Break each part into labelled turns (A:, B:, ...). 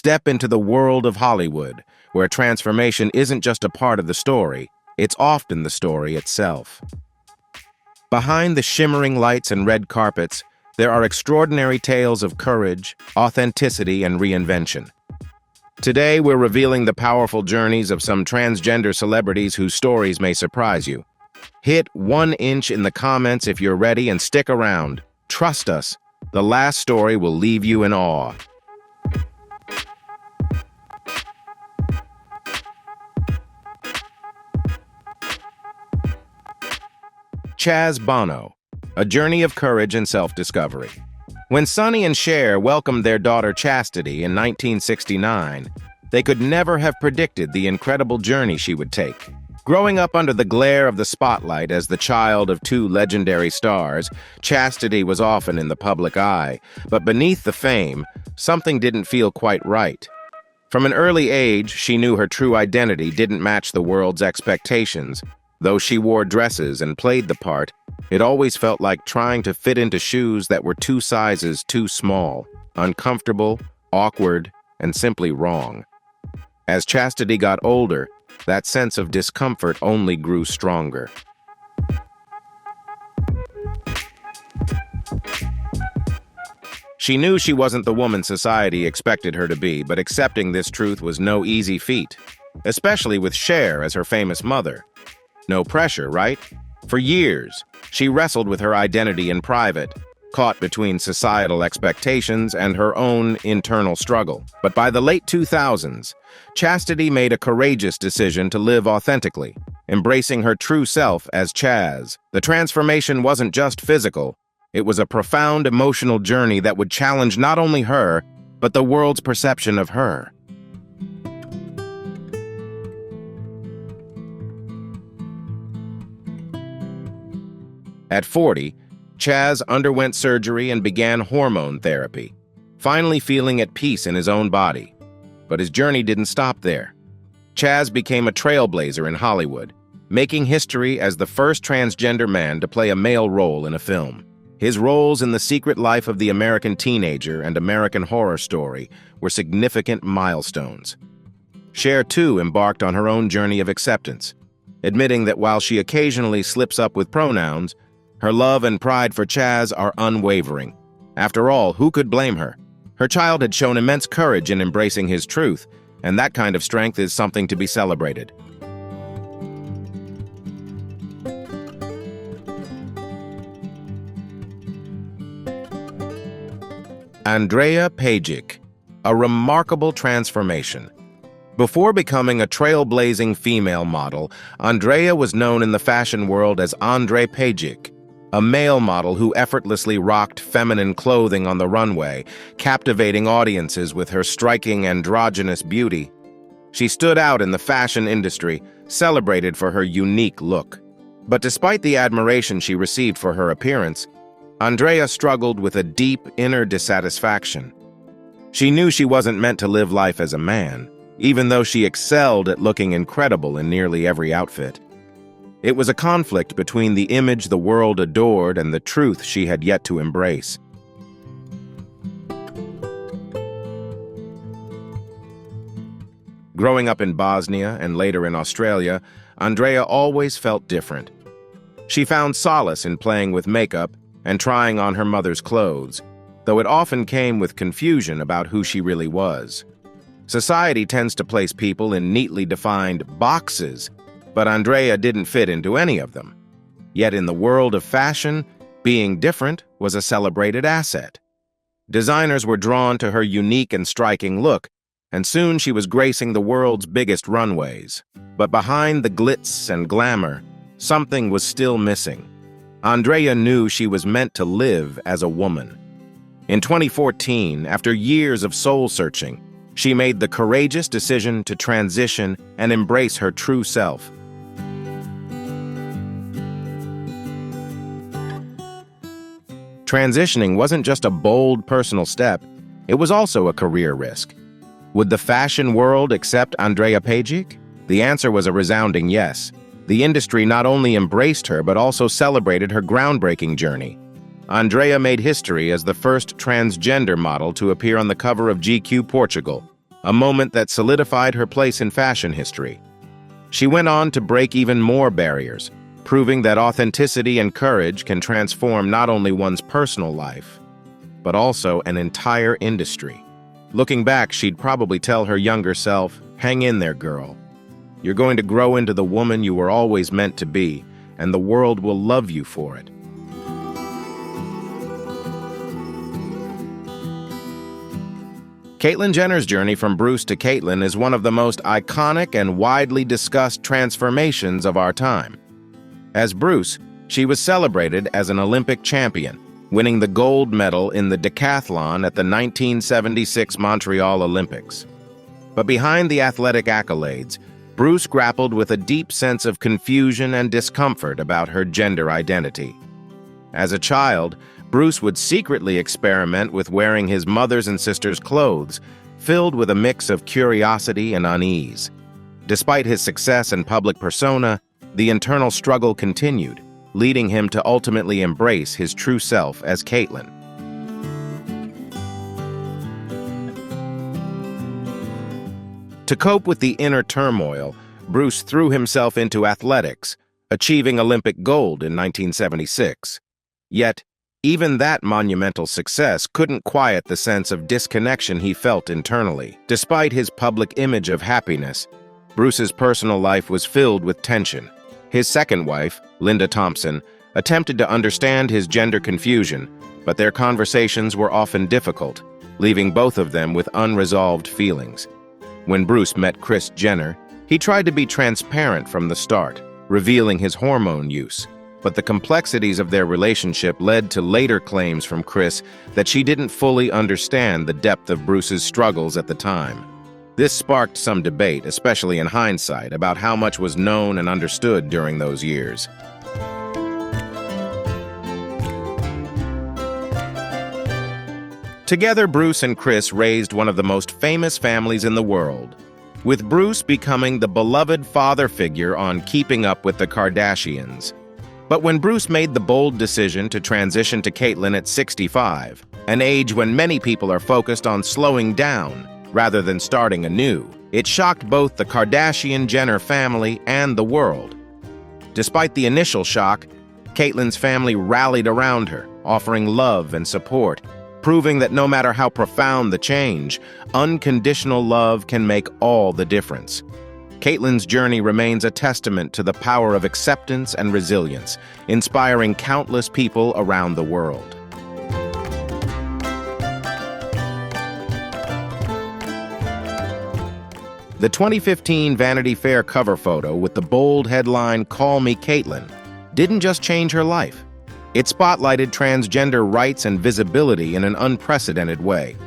A: Step into the world of Hollywood, where transformation isn't just a part of the story, it's often the story itself. Behind the shimmering lights and red carpets, there are extraordinary tales of courage, authenticity, and reinvention. Today, we're revealing the powerful journeys of some transgender celebrities whose stories may surprise you. Hit 1 inch in the comments if you're ready and stick around. Trust us, the last story will leave you in awe. Chaz Bono, a journey of courage and self-discovery. When Sonny and Cher welcomed their daughter Chastity in 1969, they could never have predicted the incredible journey she would take. Growing up under the glare of the spotlight as the child of 2 legendary stars, Chastity was often in the public eye, but beneath the fame, something didn't feel quite right. From an early age, she knew her true identity didn't match the world's expectations. Though she wore dresses and played the part, it always felt like trying to fit into shoes that were 2 sizes too small, uncomfortable, awkward, and simply wrong. As Chastity got older, that sense of discomfort only grew stronger. She knew she wasn't the woman society expected her to be, but accepting this truth was no easy feat, especially with Cher as her famous mother. No pressure, right? For years, she wrestled with her identity in private, caught between societal expectations and her own internal struggle. But by the late 2000s, Chastity made a courageous decision to live authentically, embracing her true self as Chaz. The transformation wasn't just physical, it was a profound emotional journey that would challenge not only her, but the world's perception of her. At 40, Chaz underwent surgery and began hormone therapy, finally feeling at peace in his own body. But his journey didn't stop there. Chaz became a trailblazer in Hollywood, making history as the first transgender man to play a male role in a film. His roles in The Secret Life of the American Teenager and American Horror Story were significant milestones. Cher, too, embarked on her own journey of acceptance, admitting that while she occasionally slips up with pronouns, her love and pride for Chaz are unwavering. After all, who could blame her? Her child had shown immense courage in embracing his truth, and that kind of strength is something to be celebrated. Andreja Pejic, a remarkable transformation. Before becoming a trailblazing female model, Andreja was known in the fashion world as Andreja Pejic, a male model who effortlessly rocked feminine clothing on the runway, captivating audiences with her striking androgynous beauty. She stood out in the fashion industry, celebrated for her unique look. But despite the admiration she received for her appearance, Andreja struggled with a deep inner dissatisfaction. She knew she wasn't meant to live life as a man, even though she excelled at looking incredible in nearly every outfit. It was a conflict between the image the world adored and the truth she had yet to embrace. Growing up in Bosnia and later in Australia, Andreja always felt different. She found solace in playing with makeup and trying on her mother's clothes, though it often came with confusion about who she really was. Society tends to place people in neatly defined boxes, but Andreja didn't fit into any of them. Yet in the world of fashion, being different was a celebrated asset. Designers were drawn to her unique and striking look, and soon she was gracing the world's biggest runways. But behind the glitz and glamour, something was still missing. Andreja knew she was meant to live as a woman. In 2014, after years of soul-searching, she made the courageous decision to transition and embrace her true self. Transitioning wasn't just a bold personal step, it was also a career risk. Would the fashion world accept Andreja Pejic? The answer was a resounding yes. The industry not only embraced her but also celebrated her groundbreaking journey. Andreja made history as the first transgender model to appear on the cover of GQ Portugal, a moment that solidified her place in fashion history. She went on to break even more barriers, proving that authenticity and courage can transform not only one's personal life, but also an entire industry. Looking back, she'd probably tell her younger self, "Hang in there, girl. You're going to grow into the woman you were always meant to be, and the world will love you for it." Caitlyn Jenner's journey from Bruce to Caitlyn is one of the most iconic and widely discussed transformations of our time. As Bruce, she was celebrated as an Olympic champion, winning the gold medal in the decathlon at the 1976 Montreal Olympics. But behind the athletic accolades, Bruce grappled with a deep sense of confusion and discomfort about her gender identity. As a child, Bruce would secretly experiment with wearing his mother's and sister's clothes, filled with a mix of curiosity and unease. Despite his success and public persona, the internal struggle continued, leading him to ultimately embrace his true self as Caitlyn. To cope with the inner turmoil, Bruce threw himself into athletics, achieving Olympic gold in 1976. Yet, even that monumental success couldn't quiet the sense of disconnection he felt internally. Despite his public image of happiness, Bruce's personal life was filled with tension. His second wife, Linda Thompson, attempted to understand his gender confusion, but their conversations were often difficult, leaving both of them with unresolved feelings. When Bruce met Kris Jenner, he tried to be transparent from the start, revealing his hormone use. But the complexities of their relationship led to later claims from Kris that she didn't fully understand the depth of Bruce's struggles at the time. This sparked some debate, especially in hindsight, about how much was known and understood during those years. Together, Bruce and Kris raised one of the most famous families in the world, with Bruce becoming the beloved father figure on Keeping Up with the Kardashians. But when Bruce made the bold decision to transition to Caitlyn at 65, an age when many people are focused on slowing down rather than starting anew, it shocked both the Kardashian-Jenner family and the world. Despite the initial shock, Caitlyn's family rallied around her, offering love and support, proving that no matter how profound the change, unconditional love can make all the difference. Caitlyn's journey remains a testament to the power of acceptance and resilience, inspiring countless people around the world. The 2015 Vanity Fair cover photo with the bold headline, "Call Me Caitlyn," didn't just change her life. It spotlighted transgender rights and visibility in an unprecedented way.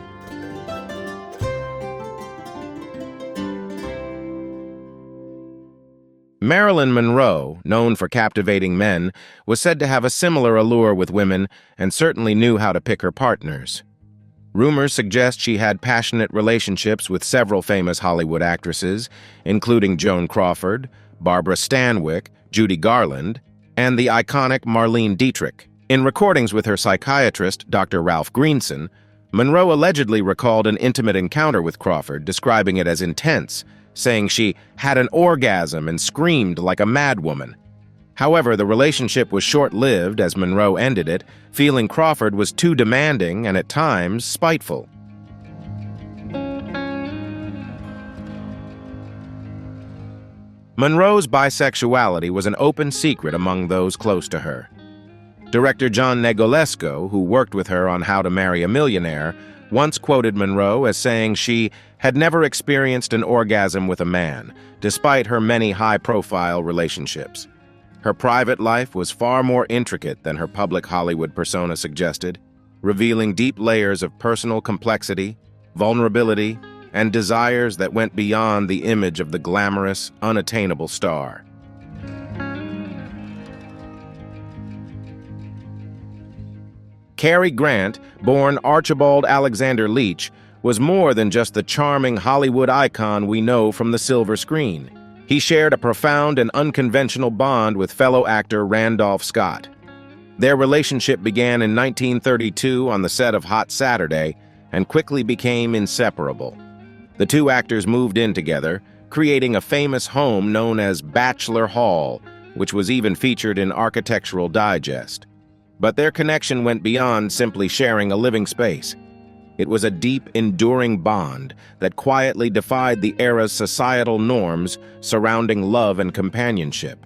A: Marilyn Monroe, known for captivating men, was said to have a similar allure with women and certainly knew how to pick her partners. Rumors suggest she had passionate relationships with several famous Hollywood actresses, including Joan Crawford, Barbara Stanwyck, Judy Garland, and the iconic Marlene Dietrich. In recordings with her psychiatrist, Dr. Ralph Greenson, Monroe allegedly recalled an intimate encounter with Crawford, describing it as intense, saying she had an orgasm and screamed like a madwoman. However, the relationship was short-lived as Monroe ended it, feeling Crawford was too demanding and at times spiteful. Monroe's bisexuality was an open secret among those close to her. Director John Negolesco, who worked with her on How to Marry a Millionaire, once quoted Monroe as saying she had never experienced an orgasm with a man, despite her many high-profile relationships. Her private life was far more intricate than her public Hollywood persona suggested, revealing deep layers of personal complexity, vulnerability, and desires that went beyond the image of the glamorous, unattainable star. Cary Grant, born Archibald Alexander Leach, was more than just the charming Hollywood icon we know from the silver screen. He shared a profound and unconventional bond with fellow actor Randolph Scott. Their relationship began in 1932 on the set of Hot Saturday and quickly became inseparable. The two actors moved in together, creating a famous home known as Bachelor Hall, which was even featured in Architectural Digest. But their connection went beyond simply sharing a living space. It was a deep, enduring bond that quietly defied the era's societal norms surrounding love and companionship.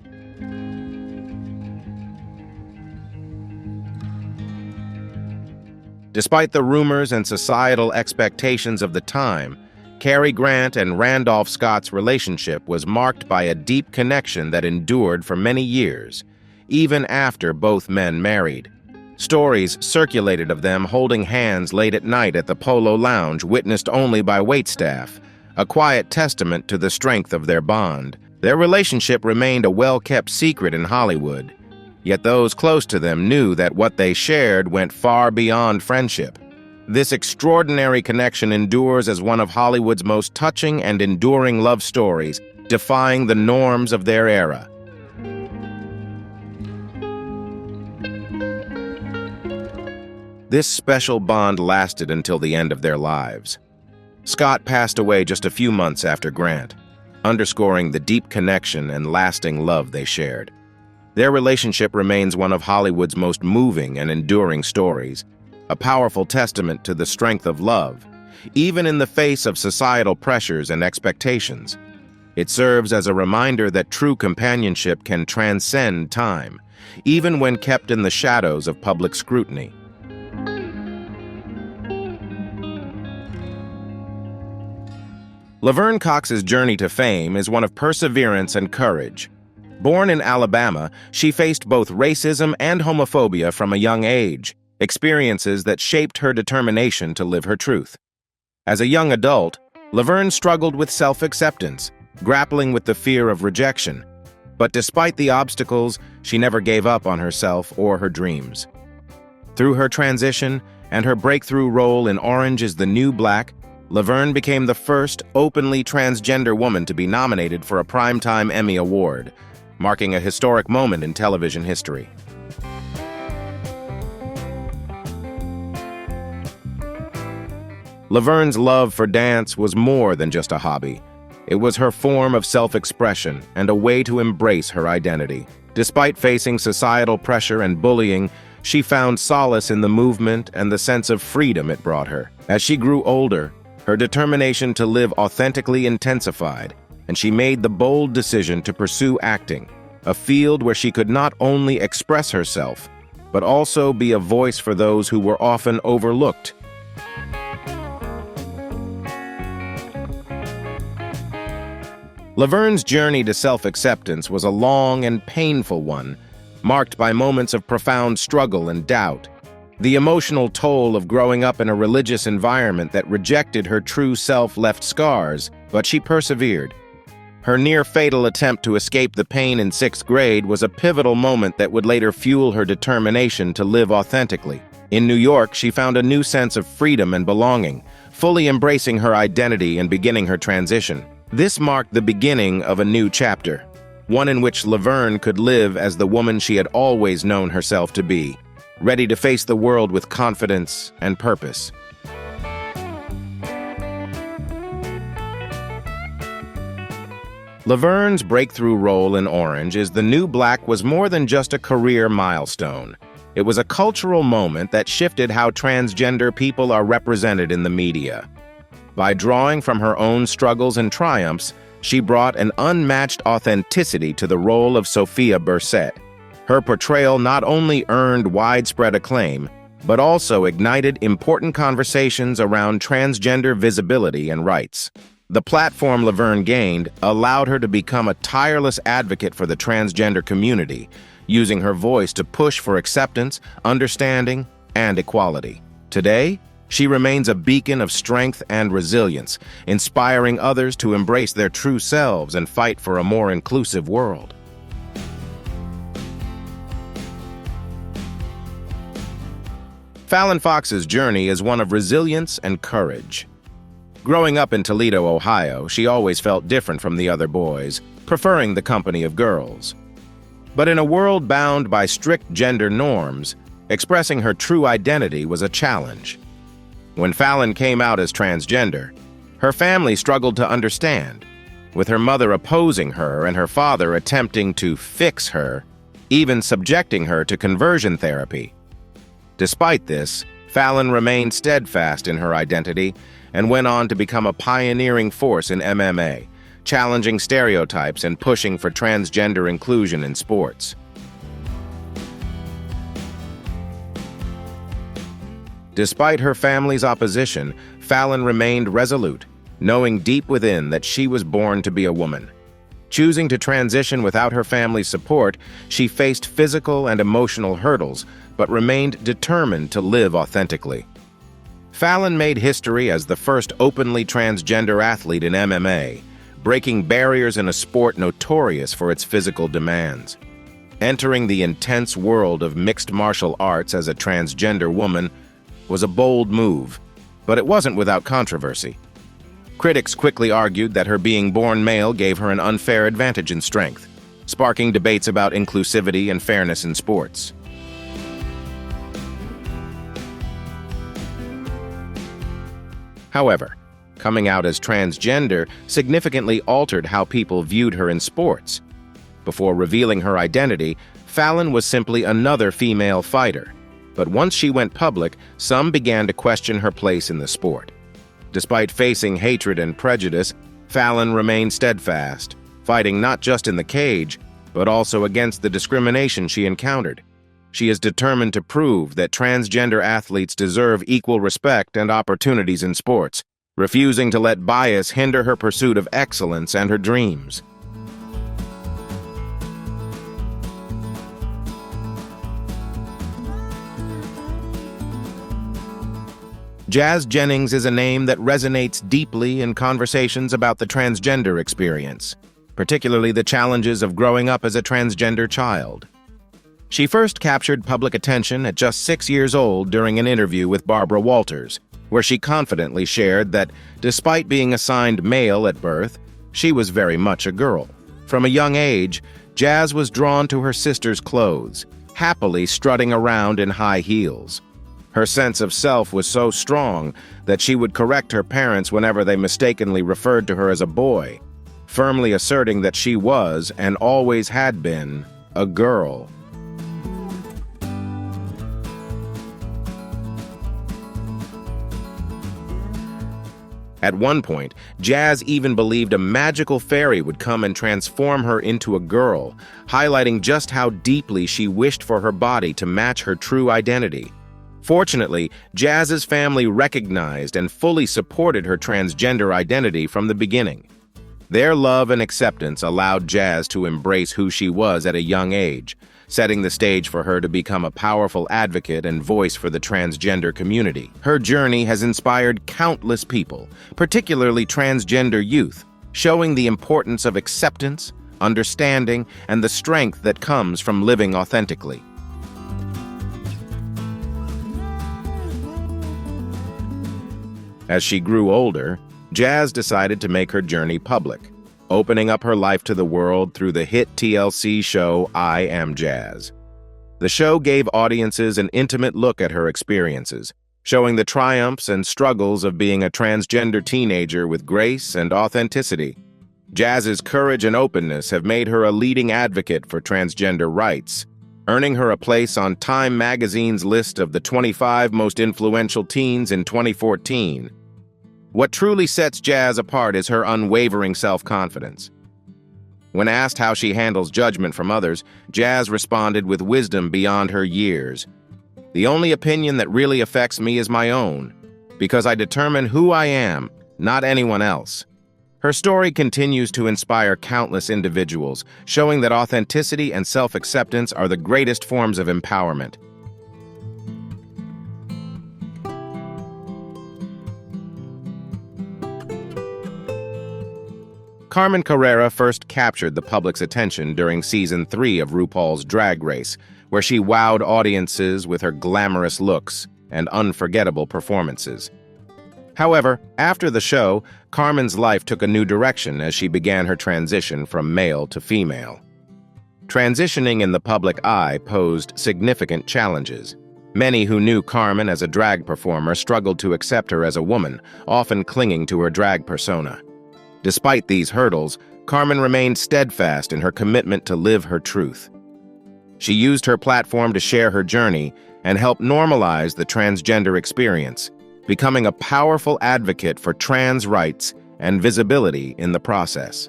A: Despite the rumors and societal expectations of the time, Cary Grant and Randolph Scott's relationship was marked by a deep connection that endured for many years, even after both men married. Stories circulated of them holding hands late at night at the Polo Lounge, witnessed only by waitstaff, a quiet testament to the strength of their bond. Their relationship remained a well-kept secret in Hollywood, yet those close to them knew that what they shared went far beyond friendship. This extraordinary connection endures as one of Hollywood's most touching and enduring love stories, defying the norms of their era. This special bond lasted until the end of their lives. Scott passed away just a few months after Grant, underscoring the deep connection and lasting love they shared. Their relationship remains one of Hollywood's most moving and enduring stories, a powerful testament to the strength of love, even in the face of societal pressures and expectations. It serves as a reminder that true companionship can transcend time, even when kept in the shadows of public scrutiny. Laverne Cox's journey to fame is one of perseverance and courage. Born in Alabama, she faced both racism and homophobia from a young age, experiences that shaped her determination to live her truth. As a young adult, Laverne struggled with self-acceptance, grappling with the fear of rejection. But despite the obstacles, she never gave up on herself or her dreams. Through her transition and her breakthrough role in Orange is the New Black, Laverne became the first openly transgender woman to be nominated for a Primetime Emmy Award, marking a historic moment in television history. Laverne's love for dance was more than just a hobby. It was her form of self-expression and a way to embrace her identity. Despite facing societal pressure and bullying, she found solace in the movement and the sense of freedom it brought her. As she grew older, her determination to live authentically intensified, and she made the bold decision to pursue acting, a field where she could not only express herself, but also be a voice for those who were often overlooked. Laverne's journey to self-acceptance was a long and painful one, marked by moments of profound struggle and doubt. The emotional toll of growing up in a religious environment that rejected her true self left scars, but she persevered. Her near-fatal attempt to escape the pain in 6th grade was a pivotal moment that would later fuel her determination to live authentically. In New York, she found a new sense of freedom and belonging, fully embracing her identity and beginning her transition. This marked the beginning of a new chapter, one in which Laverne could live as the woman she had always known herself to be, ready to face the world with confidence and purpose. Laverne's breakthrough role in Orange is the New Black was more than just a career milestone. It was a cultural moment that shifted how transgender people are represented in the media. By drawing from her own struggles and triumphs, she brought an unmatched authenticity to the role of Sophia Bursette. Her portrayal not only earned widespread acclaim, but also ignited important conversations around transgender visibility and rights. The platform Laverne gained allowed her to become a tireless advocate for the transgender community, using her voice to push for acceptance, understanding, and equality. Today, she remains a beacon of strength and resilience, inspiring others to embrace their true selves and fight for a more inclusive world. Fallon Fox's journey is one of resilience and courage. Growing up in Toledo, Ohio, she always felt different from the other boys, preferring the company of girls. But in a world bound by strict gender norms, expressing her true identity was a challenge. When Fallon came out as transgender, Her family struggled to understand, with her mother opposing her and her father attempting to fix her, even subjecting her to conversion therapy. Despite this, Fallon remained steadfast in her identity and went on to become a pioneering force in MMA, challenging stereotypes and pushing for transgender inclusion in sports. Despite her family's opposition, Fallon remained resolute, knowing deep within that she was born to be a woman. Choosing to transition without her family's support, she faced physical and emotional hurdles, but remained determined to live authentically. Fallon made history as the first openly transgender athlete in MMA, breaking barriers in a sport notorious for its physical demands. Entering the intense world of mixed martial arts as a transgender woman was a bold move, but it wasn't without controversy. Critics quickly argued that her being born male gave her an unfair advantage in strength, sparking debates about inclusivity and fairness in sports. However, coming out as transgender significantly altered how people viewed her in sports. Before revealing her identity, Fallon was simply another female fighter. But once she went public, some began to question her place in the sport. Despite facing hatred and prejudice, Fallon remained steadfast, fighting not just in the cage, but also against the discrimination she encountered. She is determined to prove that transgender athletes deserve equal respect and opportunities in sports, refusing to let bias hinder her pursuit of excellence and her dreams. Chaz Jennings is a name that resonates deeply in conversations about the transgender experience, particularly the challenges of growing up as a transgender child. She first captured public attention at just 6 years old during an interview with Barbara Walters, where she confidently shared that, despite being assigned male at birth, she was very much a girl. From a young age, Chaz was drawn to her sister's clothes, happily strutting around in high heels. Her sense of self was so strong that she would correct her parents whenever they mistakenly referred to her as a boy, firmly asserting that she was, and always had been, a girl. At one point, Chaz even believed a magical fairy would come and transform her into a girl, highlighting just how deeply she wished for her body to match her true identity. Fortunately, Chaz's family recognized and fully supported her transgender identity from the beginning. Their love and acceptance allowed Chaz to embrace who she was at a young age, setting the stage for her to become a powerful advocate and voice for the transgender community. Her journey has inspired countless people, particularly transgender youth, showing the importance of acceptance, understanding, and the strength that comes from living authentically. As she grew older, Chaz decided to make her journey public, opening up her life to the world through the hit TLC show I Am Chaz. The show gave audiences an intimate look at her experiences, showing the triumphs and struggles of being a transgender teenager with grace and authenticity. Chaz's courage and openness have made her a leading advocate for transgender rights, earning her a place on Time magazine's list of the 25 most influential teens in 2014. What truly sets Chaz apart is her unwavering self-confidence. When asked how she handles judgment from others, Chaz responded with wisdom beyond her years. "The only opinion that really affects me is my own, because I determine who I am, not anyone else." Her story continues to inspire countless individuals, showing that authenticity and self-acceptance are the greatest forms of empowerment. Carmen Carrera first captured the public's attention during Season 3 of RuPaul's Drag Race, where she wowed audiences with her glamorous looks and unforgettable performances. However, after the show, Carmen's life took a new direction as she began her transition from male to female. Transitioning in the public eye posed significant challenges. Many who knew Carmen as a drag performer struggled to accept her as a woman, often clinging to her drag persona. Despite these hurdles, Carmen remained steadfast in her commitment to live her truth. She used her platform to share her journey and help normalize the transgender experience, becoming a powerful advocate for trans rights and visibility in the process.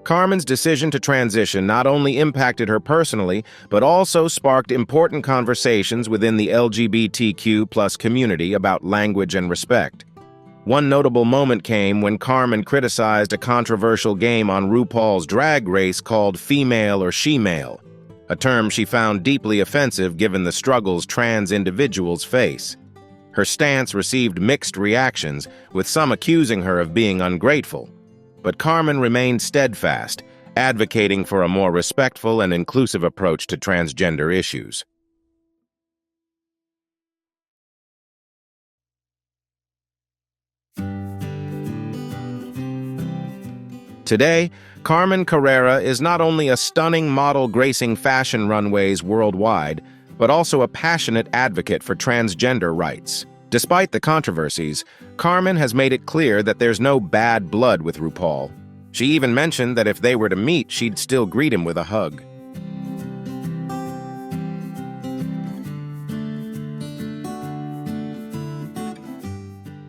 A: Carmen's decision to transition not only impacted her personally, but also sparked important conversations within the LGBTQ+ community about language and respect. One notable moment came when Carmen criticized a controversial game on RuPaul's Drag Race called Female or She-Male, a term she found deeply offensive given the struggles trans individuals face. Her stance received mixed reactions, with some accusing her of being ungrateful. But Carmen remained steadfast, advocating for a more respectful and inclusive approach to transgender issues. Today, Carmen Carrera is not only a stunning model gracing fashion runways worldwide, but also a passionate advocate for transgender rights. Despite the controversies, Carmen has made it clear that there's no bad blood with RuPaul. She even mentioned that if they were to meet, she'd still greet him with a hug.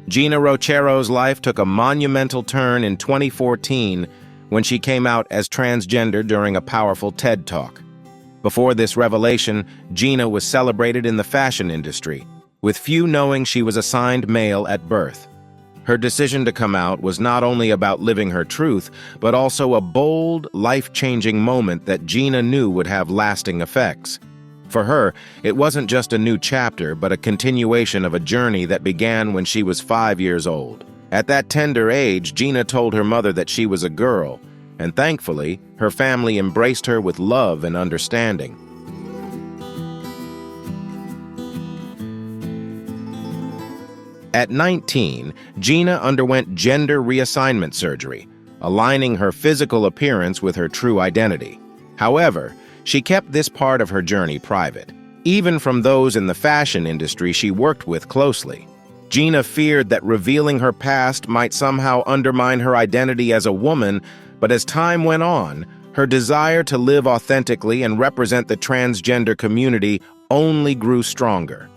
A: Geena Rocero's life took a monumental turn in 2014 when she came out as transgender during a powerful TED Talk. Before this revelation, Geena was celebrated in the fashion industry, with few knowing she was assigned male at birth. Her decision to come out was not only about living her truth, but also a bold, life-changing moment that Geena knew would have lasting effects. For her, it wasn't just a new chapter, but a continuation of a journey that began when she was 5 years old. At that tender age, Geena told her mother that she was a girl, and thankfully, her family embraced her with love and understanding. At 19, Geena underwent gender reassignment surgery, aligning her physical appearance with her true identity. However, she kept this part of her journey private, even from those in the fashion industry she worked with closely. Geena feared that revealing her past might somehow undermine her identity as a woman, but as time went on, her desire to live authentically and represent the transgender community only grew stronger.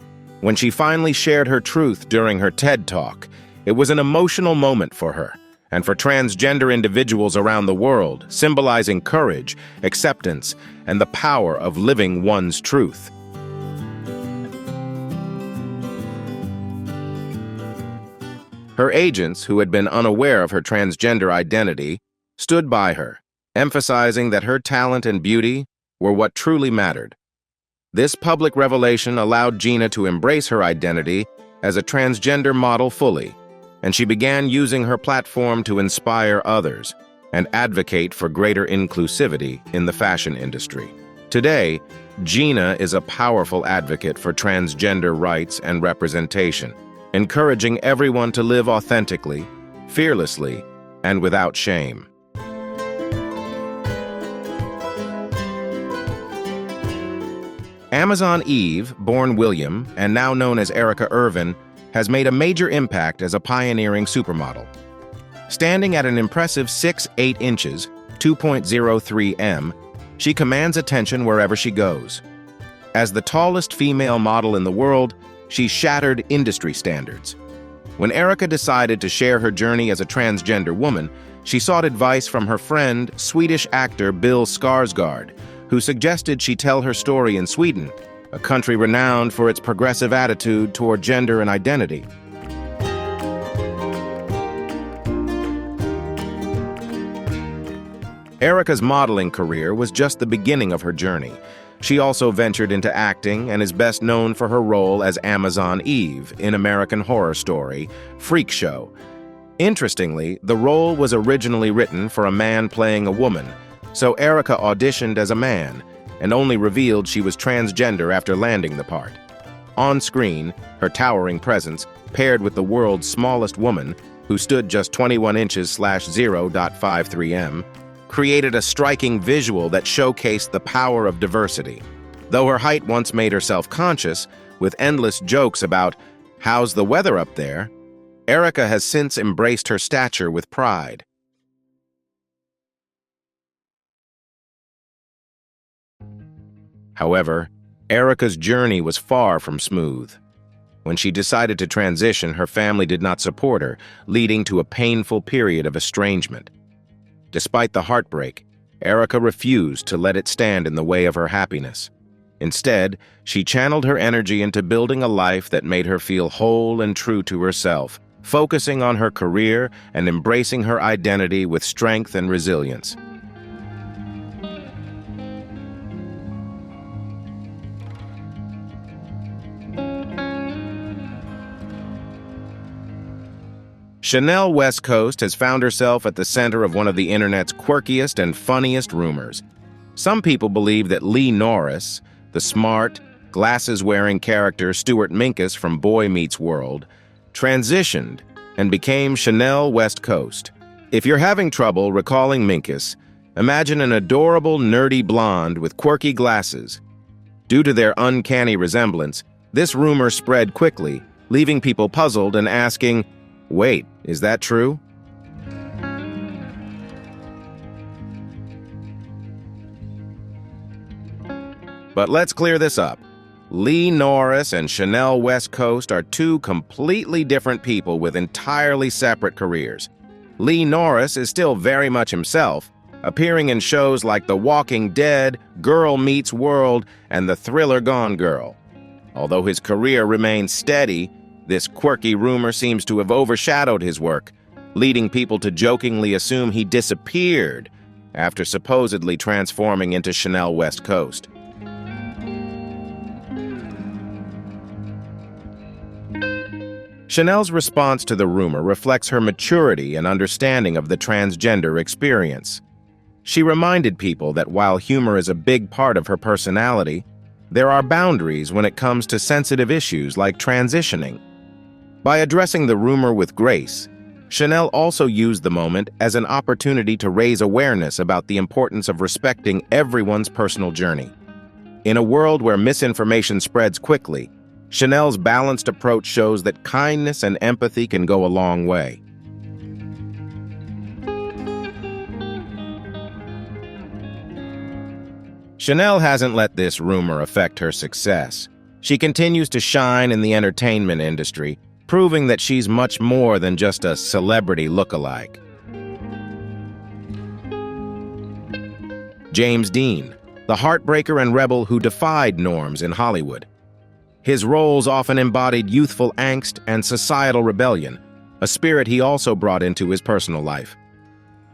A: When she finally shared her truth during her TED Talk, it was an emotional moment for her, and for transgender individuals around the world, symbolizing courage, acceptance, and the power of living one's truth. Her agents, who had been unaware of her transgender identity, stood by her, emphasizing that her talent and beauty were what truly mattered. This public revelation allowed Geena to embrace her identity as a transgender model fully, and she began using her platform to inspire others and advocate for greater inclusivity in the fashion industry. Today, Geena is a powerful advocate for transgender rights and representation, encouraging everyone to live authentically, fearlessly, and without shame. Amazon Eve, born William, and now known as Erica Irvin, has made a major impact as a pioneering supermodel. Standing at an impressive 6'8" inches, 2.03 m, she commands attention wherever she goes. As the tallest female model in the world, she shattered industry standards. When Erica decided to share her journey as a transgender woman, she sought advice from her friend, Swedish actor Bill Skarsgård, who suggested she tell her story in Sweden, a country renowned for its progressive attitude toward gender and identity. Erica's modeling career was just the beginning of her journey. She also ventured into acting and is best known for her role as Amazon Eve in American Horror Story, Freak Show. Interestingly, the role was originally written for a man playing a woman, so Erica auditioned as a man and only revealed she was transgender after landing the part. On screen, her towering presence, paired with the world's smallest woman, who stood just 21 inches / 0.53 m, created a striking visual that showcased the power of diversity. Though her height once made her self-conscious, with endless jokes about, "How's the weather up there?" Erica has since embraced her stature with pride. However, Erica's journey was far from smooth. When she decided to transition, her family did not support her, leading to a painful period of estrangement. Despite the heartbreak, Erica refused to let it stand in the way of her happiness. Instead, she channeled her energy into building a life that made her feel whole and true to herself, focusing on her career and embracing her identity with strength and resilience. Chanel West Coast has found herself at the center of one of the internet's quirkiest and funniest rumors. Some people believe that Lee Norris, the smart, glasses-wearing character Stuart Minkus from Boy Meets World, transitioned and became Chanel West Coast. If you're having trouble recalling Minkus, imagine an adorable, nerdy blonde with quirky glasses. Due to their uncanny resemblance, this rumor spread quickly, leaving people puzzled and asking, "Wait, is that true?" But let's clear this up. Lee Norris and Chanel West Coast are two completely different people with entirely separate careers. Lee Norris is still very much himself, appearing in shows like The Walking Dead, Girl Meets World, and the thriller Gone Girl. Although his career remains steady, this quirky rumor seems to have overshadowed his work, leading people to jokingly assume he disappeared after supposedly transforming into Chanel West Coast. Chanel's response to the rumor reflects her maturity and understanding of the transgender experience. She reminded people that while humor is a big part of her personality, there are boundaries when it comes to sensitive issues like transitioning. By addressing the rumor with grace, Chanel also used the moment as an opportunity to raise awareness about the importance of respecting everyone's personal journey. In a world where misinformation spreads quickly, Chanel's balanced approach shows that kindness and empathy can go a long way. Chanel hasn't let this rumor affect her success. She continues to shine in the entertainment industry, proving that she's much more than just a celebrity look-alike. James Dean, the heartbreaker and rebel who defied norms in Hollywood. His roles often embodied youthful angst and societal rebellion, a spirit he also brought into his personal life.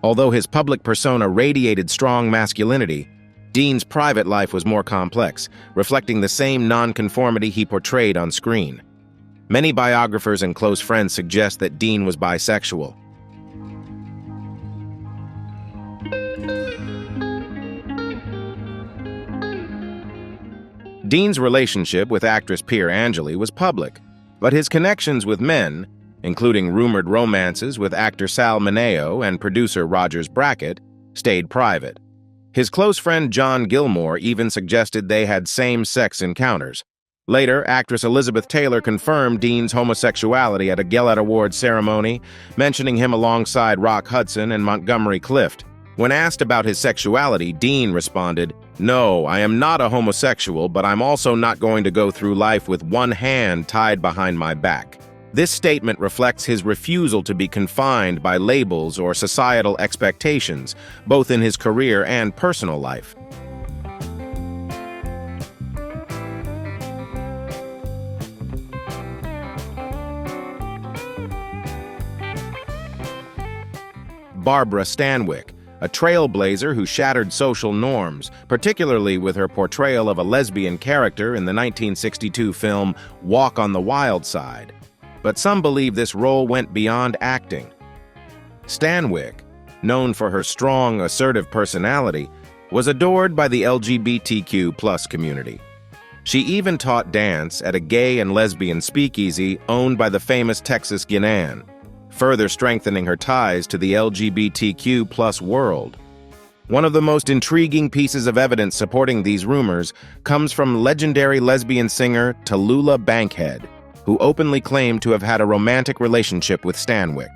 A: Although his public persona radiated strong masculinity, Dean's private life was more complex, reflecting the same non-conformity he portrayed on screen. Many biographers and close friends suggest that Dean was bisexual. Dean's relationship with actress Pier Angeli was public, but his connections with men, including rumored romances with actor Sal Mineo and producer Rogers Brackett, stayed private. His close friend John Gilmore even suggested they had same-sex encounters. Later, actress Elizabeth Taylor confirmed Dean's homosexuality at a Gillette Awards ceremony, mentioning him alongside Rock Hudson and Montgomery Clift. When asked about his sexuality, Dean responded, "No, I am not a homosexual, but I'm also not going to go through life with one hand tied behind my back." This statement reflects his refusal to be confined by labels or societal expectations, both in his career and personal life. Barbara Stanwyck, a trailblazer who shattered social norms, particularly with her portrayal of a lesbian character in the 1962 film Walk on the Wild Side. But some believe this role went beyond acting. Stanwyck, known for her strong, assertive personality, was adored by the LGBTQ+ community. She even taught dance at a gay and lesbian speakeasy owned by the famous Texas Guinan, further strengthening her ties to the LGBTQ+ world. One of the most intriguing pieces of evidence supporting these rumors comes from legendary lesbian singer Tallulah Bankhead, who openly claimed to have had a romantic relationship with Stanwyck.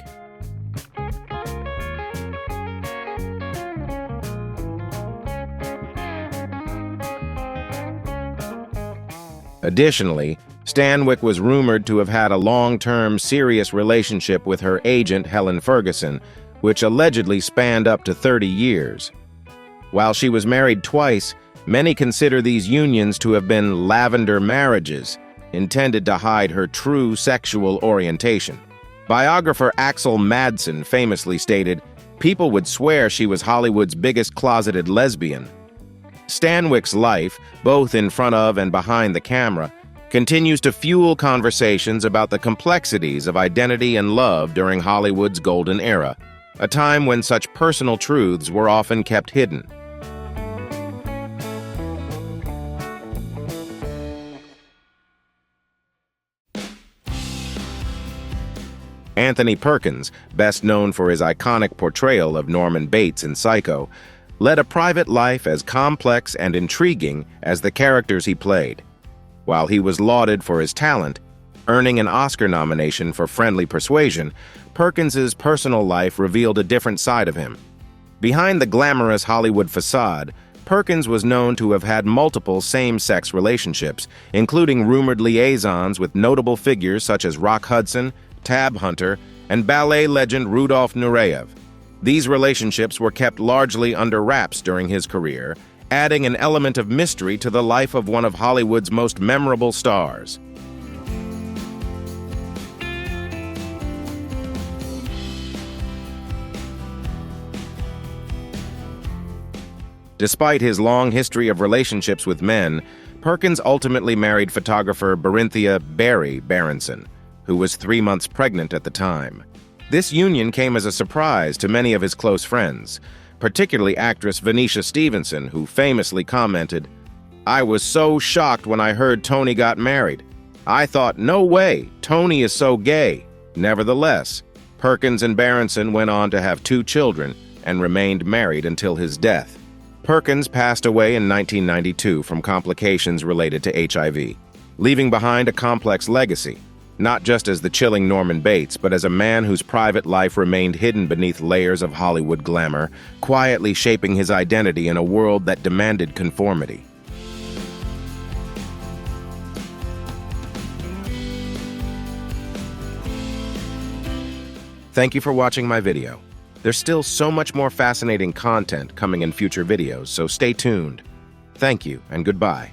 A: Additionally, Stanwyck was rumored to have had a long-term, serious relationship with her agent, Helen Ferguson, which allegedly spanned up to 30 years. While she was married twice, many consider these unions to have been lavender marriages, intended to hide her true sexual orientation. Biographer Axel Madsen famously stated, "People would swear she was Hollywood's biggest closeted lesbian." Stanwyck's life, both in front of and behind the camera, continues to fuel conversations about the complexities of identity and love during Hollywood's golden era, a time when such personal truths were often kept hidden. Anthony Perkins, best known for his iconic portrayal of Norman Bates in Psycho, led a private life as complex and intriguing as the characters he played. While he was lauded for his talent, earning an Oscar nomination for Friendly Persuasion, Perkins's personal life revealed a different side of him. Behind the glamorous Hollywood facade, Perkins was known to have had multiple same-sex relationships, including rumored liaisons with notable figures such as Rock Hudson, Tab Hunter, and ballet legend Rudolf Nureyev. These relationships were kept largely under wraps during his career, adding an element of mystery to the life of one of Hollywood's most memorable stars. Despite his long history of relationships with men, Perkins ultimately married photographer Berinthia "Barry" Berenson, who was 3 months pregnant at the time. This union came as a surprise to many of his close friends, particularly actress Venetia Stevenson, who famously commented, "I was so shocked when I heard Tony got married. I thought, no way, Tony is so gay." Nevertheless, Perkins and Berenson went on to have 2 children and remained married until his death. Perkins passed away in 1992 from complications related to HIV, leaving behind a complex legacy, not just as the chilling Norman Bates, but as a man whose private life remained hidden beneath layers of Hollywood glamour, quietly shaping his identity in a world that demanded conformity. Thank you for watching my video. There's still so much more fascinating content coming in future videos, so stay tuned. Thank you and goodbye.